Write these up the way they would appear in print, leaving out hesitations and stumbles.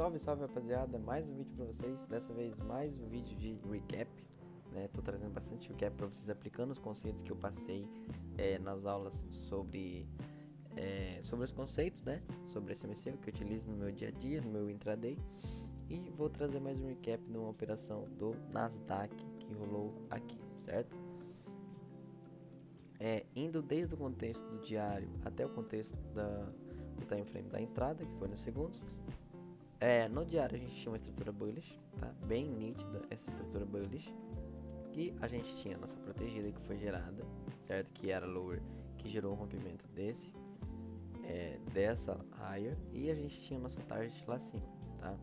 Salve, salve rapaziada, mais um vídeo pra vocês, dessa vez mais um vídeo de recap, né? Tô trazendo bastante recap pra vocês aplicando os conceitos que eu passei nas aulas sobre os conceitos, né? Sobre SMC, que eu utilizo no meu dia a dia, no meu intraday. E vou trazer mais um recap de uma operação do Nasdaq que rolou aqui, certo? Indo desde o contexto do diário até o contexto do time frame da entrada, que foi nos segundos. No diário a gente tinha uma estrutura bullish, tá? Bem nítida essa estrutura bullish. Que a gente tinha a nossa protegida que foi gerada, certo? Que era lower, que gerou um rompimento dessa higher. E a gente tinha o nosso target lá acima, tá?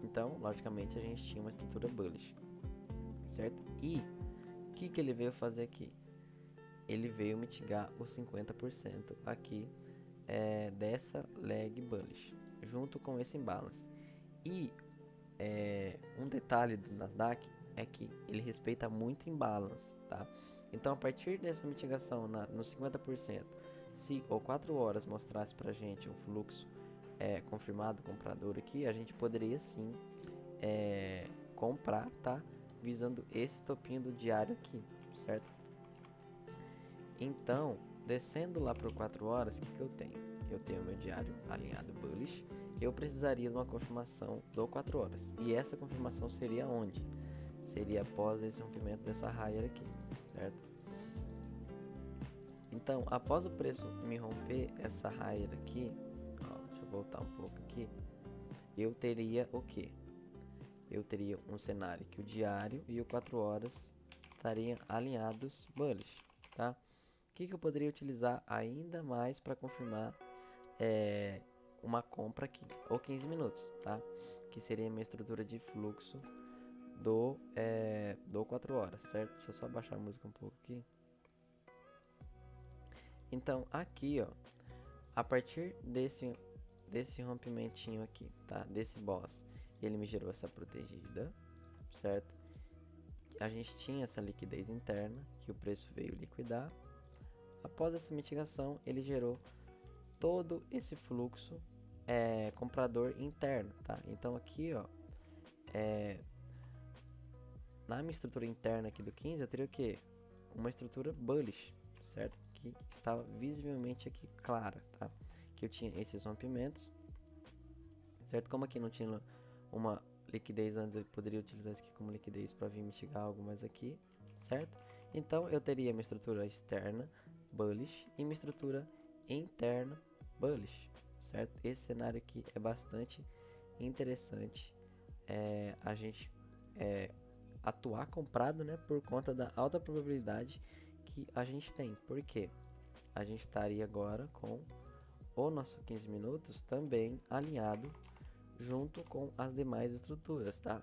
Então, logicamente, a gente tinha uma estrutura bullish, certo? E o que ele veio fazer aqui? Ele veio mitigar os 50% aqui dessa leg bullish, junto com esse imbalance. E um detalhe do Nasdaq é que ele respeita muito imbalance, tá? Então, a partir dessa mitigação nos 50%, se o 4 horas mostrasse pra gente um fluxo confirmado comprador aqui, a gente poderia sim comprar, tá? Visando esse topinho do diário aqui, certo? Então, descendo lá para 4 horas, o que eu tenho? Eu tenho meu diário alinhado bullish. Eu precisaria de uma confirmação do 4 horas. E essa confirmação seria onde? Seria após esse rompimento dessa higher aqui, certo? Então, após o preço me romper essa higher aqui, deixa eu voltar um pouco aqui. Eu teria o que? Eu teria um cenário que o diário e o 4 horas estariam alinhados bullish, tá? O que eu poderia utilizar ainda mais para confirmar uma compra aqui, ou 15 minutos, tá? Que seria a minha estrutura de fluxo do 4 horas, certo? Deixa eu só baixar a música um pouco aqui. Então, aqui, ó, a partir desse rompimentinho aqui, tá? Desse boss, ele me gerou essa protegida, certo? A gente tinha essa liquidez interna, que o preço veio liquidar. Após essa mitigação, ele gerou todo esse fluxo comprador interno, tá? Então aqui, ó, na minha estrutura interna aqui do 15, eu teria o que? Uma estrutura bullish, certo? Que estava visivelmente aqui clara, tá? Que eu tinha esses rompimentos, certo? Como aqui não tinha uma liquidez antes, eu poderia utilizar isso aqui como liquidez para vir mitigar algo mais aqui, certo? Então eu teria minha estrutura externa bullish e minha estrutura interna bullish, certo? Esse cenário aqui é bastante interessante, a gente atuar comprado, né, por conta da alta probabilidade que a gente tem, porque a gente estaria agora com o nosso 15 minutos também alinhado junto com as demais estruturas, tá?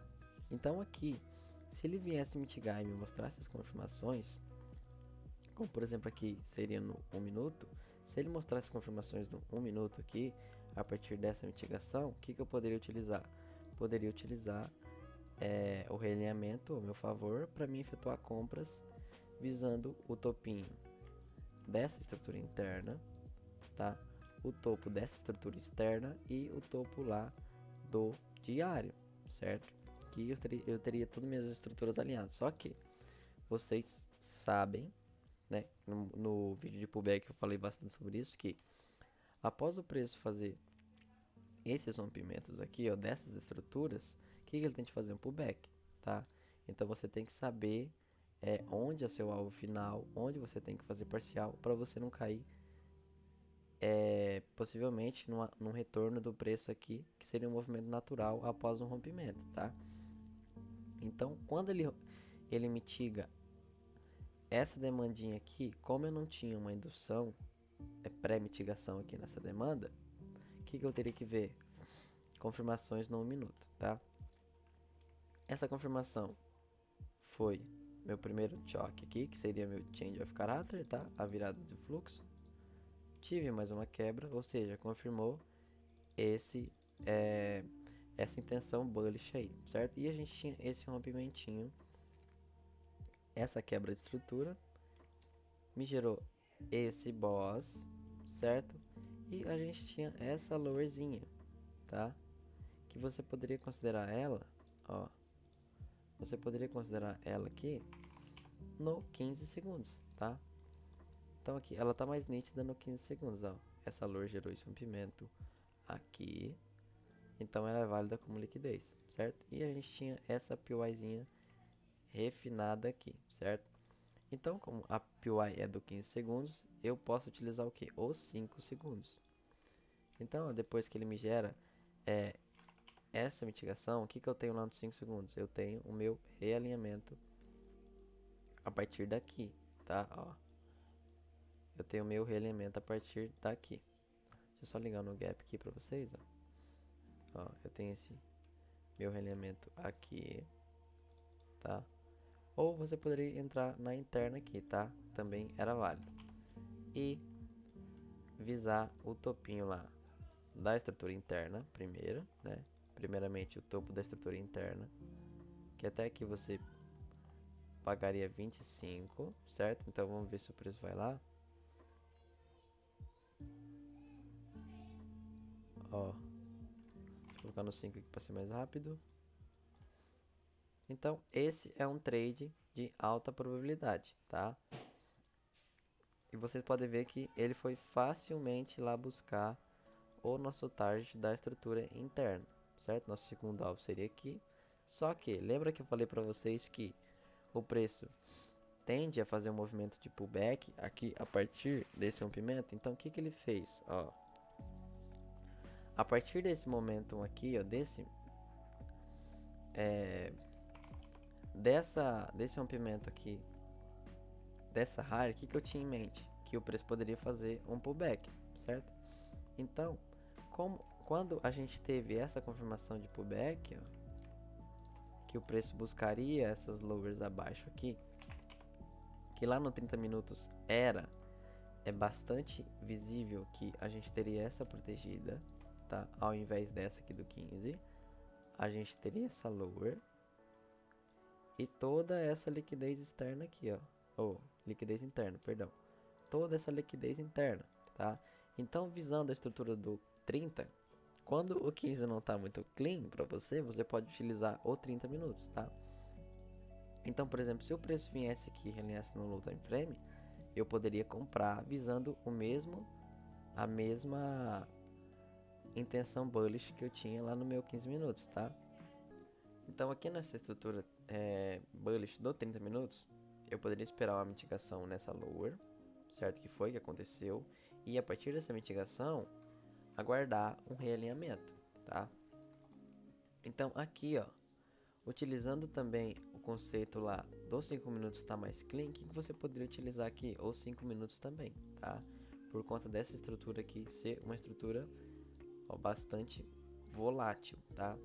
Então aqui, se ele viesse mitigar e me mostrasse as confirmações, como por exemplo aqui seria no 1 minuto, se ele mostrasse as confirmações no 1 minuto aqui, a partir dessa mitigação, o que eu poderia utilizar? Poderia utilizar o realinhamento ao meu favor para mim efetuar compras visando o topinho dessa estrutura interna, tá? O topo dessa estrutura externa e o topo lá do diário, certo? Que eu teria todas minhas estruturas alinhadas. Só que vocês sabem, né? No vídeo de pullback eu falei bastante sobre isso, que após o preço fazer esses rompimentos aqui, ó, dessas estruturas, o que ele tem que fazer? Um pullback, tá? Então você tem que saber onde é seu alvo final, onde você tem que fazer parcial para você não cair possivelmente num retorno do preço aqui, que seria um movimento natural após um rompimento, tá? Então, quando ele mitiga essa demandinha aqui, como eu não tinha uma indução, pré-mitigação aqui nessa demanda, o que eu teria que ver? Confirmações no 1 minuto, tá? Essa confirmação foi meu primeiro choque aqui, que seria meu change of character, tá? A virada de fluxo. Tive mais uma quebra, ou seja, confirmou essa intenção bullish aí, certo? E a gente tinha esse rompimentinho, essa quebra de estrutura, me gerou esse boss, certo? E a gente tinha essa lowerzinha, tá? que você poderia considerar ela, ó, você poderia considerar ela aqui no 15 segundos, tá? Então aqui, ela tá mais nítida no 15 segundos, ó. Essa lor gerou esse rompimento aqui, então ela é válida como liquidez, certo? E a gente tinha essa PYzinha refinada aqui, certo? Então, como a PY é do 15 segundos, eu posso utilizar o que? Os 5 segundos. Então, depois que ele me gera essa mitigação, o que eu tenho lá nos 5 segundos? Eu tenho o meu realinhamento a partir daqui, tá? Ó, eu tenho o meu realinhamento a partir daqui. Deixa eu só ligar no gap aqui para vocês, ó. Ó, eu tenho esse meu realinhamento aqui, tá? Ou você poderia entrar na interna aqui, tá? Também era válido. E visar o topinho lá da estrutura interna, primeiro, né? Primeiramente o topo da estrutura interna, que até aqui você pagaria 25, certo? Então vamos ver se o preço vai lá. Ó, deixa eu colocar no 5 aqui para ser mais rápido. Então esse é um trade de alta probabilidade, tá? E vocês podem ver que ele foi facilmente lá buscar o nosso target da estrutura interna, certo? Nosso segundo alvo seria aqui. Só que, lembra que eu falei para vocês que o preço tende a fazer um movimento de pullback aqui a partir desse rompimento? Então, o que ele fez? Ó, a partir desse momento aqui, ó, desse rompimento aqui, dessa high, o que eu tinha em mente? Que o preço poderia fazer um pullback, certo? Então, quando a gente teve essa confirmação de pullback, ó, que o preço buscaria essas lowers abaixo aqui, que lá no 30 minutos é bastante visível que a gente teria essa protegida, tá? Ao invés dessa aqui do 15, a gente teria essa lower e toda essa liquidez externa aqui, ó, ou liquidez interna, perdão, toda essa liquidez interna, tá? Então, visando a estrutura do 30, quando o 15 não está muito clean para você, você pode utilizar o 30 minutos, tá? Então, por exemplo, se o preço viesse aqui e realinhasse no low time frame, eu poderia comprar visando a mesma intenção bullish que eu tinha lá no meu 15 minutos, tá? Então, aqui nessa estrutura bullish do 30 minutos, eu poderia esperar uma mitigação nessa lower, certo? Que foi que aconteceu, e a partir dessa mitigação, aguardar um realinhamento, tá? Então aqui, ó, utilizando também o conceito lá dos 5 minutos está mais clean, o que você poderia utilizar aqui? Os 5 minutos também, tá? Por conta dessa estrutura aqui ser uma estrutura, ó, bastante volátil, tá?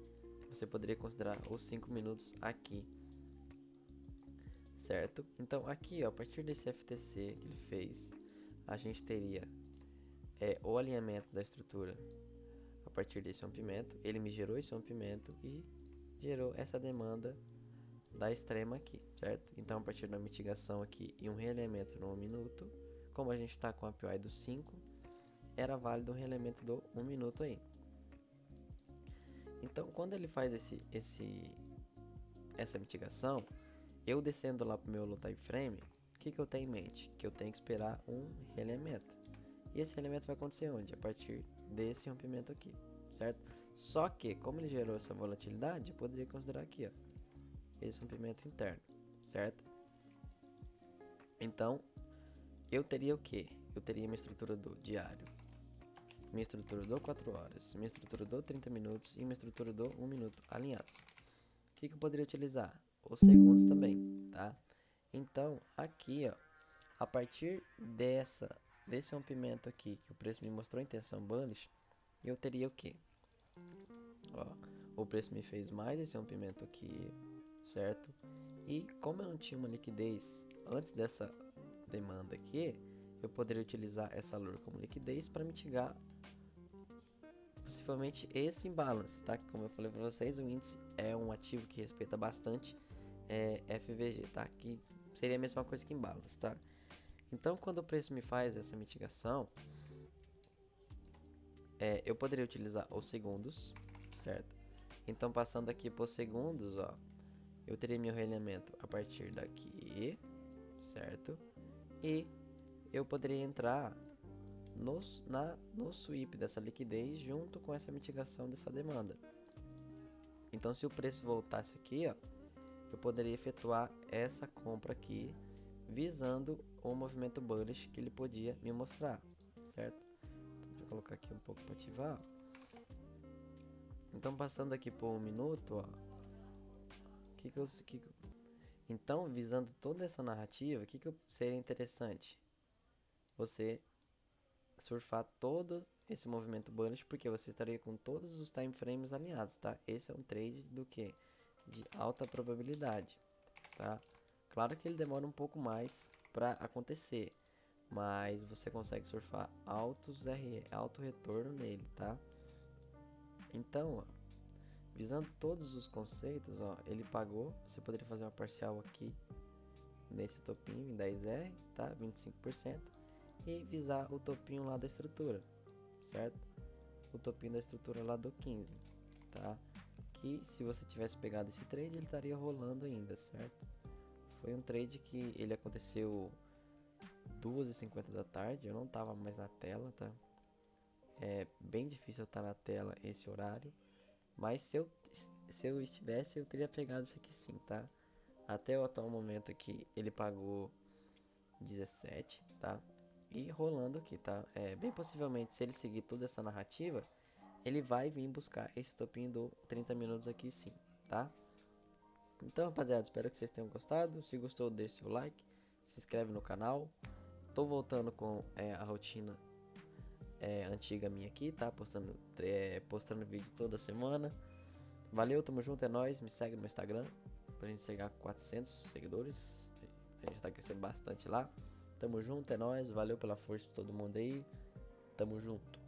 Você poderia considerar os 5 minutos aqui, certo? Então aqui, ó, a partir desse FTC que ele fez, a gente teria o alinhamento da estrutura a partir desse rompimento. Ele me gerou esse rompimento e gerou essa demanda da extrema aqui, certo? Então, a partir da mitigação aqui e um realinhamento no 1 minuto, como a gente está com a PY do 5, era válido um realinhamento do 1 minuto aí. Então, quando ele faz essa mitigação, eu descendo lá para o meu low time frame, o que eu tenho em mente? Que eu tenho que esperar um realinhamento. E esse realinhamento vai acontecer onde? A partir desse rompimento aqui, certo? Só que, como ele gerou essa volatilidade, eu poderia considerar aqui, ó, esse rompimento interno, certo? Então, eu teria o que? Eu teria minha estrutura do diário, minha estrutura do 4 horas, minha estrutura do 30 minutos e minha estrutura do 1 minuto alinhados. O que eu poderia utilizar? Os segundos também, tá? Então, aqui, ó, a partir desse rompimento aqui, que o preço me mostrou a intenção bullish, eu teria o que? O preço me fez mais esse rompimento aqui, certo? E como eu não tinha uma liquidez antes dessa demanda aqui, eu poderia utilizar essa lure como liquidez para mitigar possivelmente esse imbalance, tá? Como eu falei para vocês, o índice é um ativo que respeita bastante FVG, tá? Que seria a mesma coisa que imbalance, tá? Então, quando o preço me faz essa mitigação, eu poderia utilizar os segundos, certo? Então, passando aqui por segundos, ó, eu teria meu realinhamento a partir daqui, certo? E eu poderia entrar no sweep dessa liquidez junto com essa mitigação dessa demanda. Então, se o preço voltasse aqui, ó, eu poderia efetuar essa compra aqui, visando o movimento bullish que ele podia me mostrar, certo? Vou colocar aqui um pouco para ativar. Então, passando aqui por 1 minuto, ó, então, visando toda essa narrativa, o que seria interessante? Você surfar todo esse movimento bullish, porque você estaria com todos os time frames alinhados, tá? Esse é um trade do que? De alta probabilidade, tá? Claro que ele demora um pouco mais para acontecer, mas você consegue surfar alto retorno nele, tá? Então, ó, visando todos os conceitos, ó, ele pagou, você poderia fazer uma parcial aqui nesse topinho em 10R, tá? 25%, e visar o topinho lá da estrutura, certo? O topinho da estrutura lá do 15, tá? Que se você tivesse pegado esse trade, ele estaria rolando ainda, certo? Foi um trade que ele aconteceu 2h50 da tarde, eu não tava mais na tela, tá? É bem difícil eu estar na tela esse horário, mas se eu estivesse, eu teria pegado isso aqui sim, tá? Até o atual momento aqui, ele pagou 17, tá? E rolando aqui, tá? Bem possivelmente, se ele seguir toda essa narrativa, ele vai vir buscar esse topinho do 30 minutos aqui sim, tá? Então, rapaziada, espero que vocês tenham gostado. Se gostou, deixe seu like, se inscreve no canal. Tô voltando com a rotina antiga minha aqui, tá? Postando vídeo toda semana. Valeu, tamo junto, é nóis. Me segue no meu Instagram pra gente chegar a 400 seguidores. A gente tá crescendo bastante lá. Tamo junto, é nóis. Valeu pela força de todo mundo aí. Tamo junto.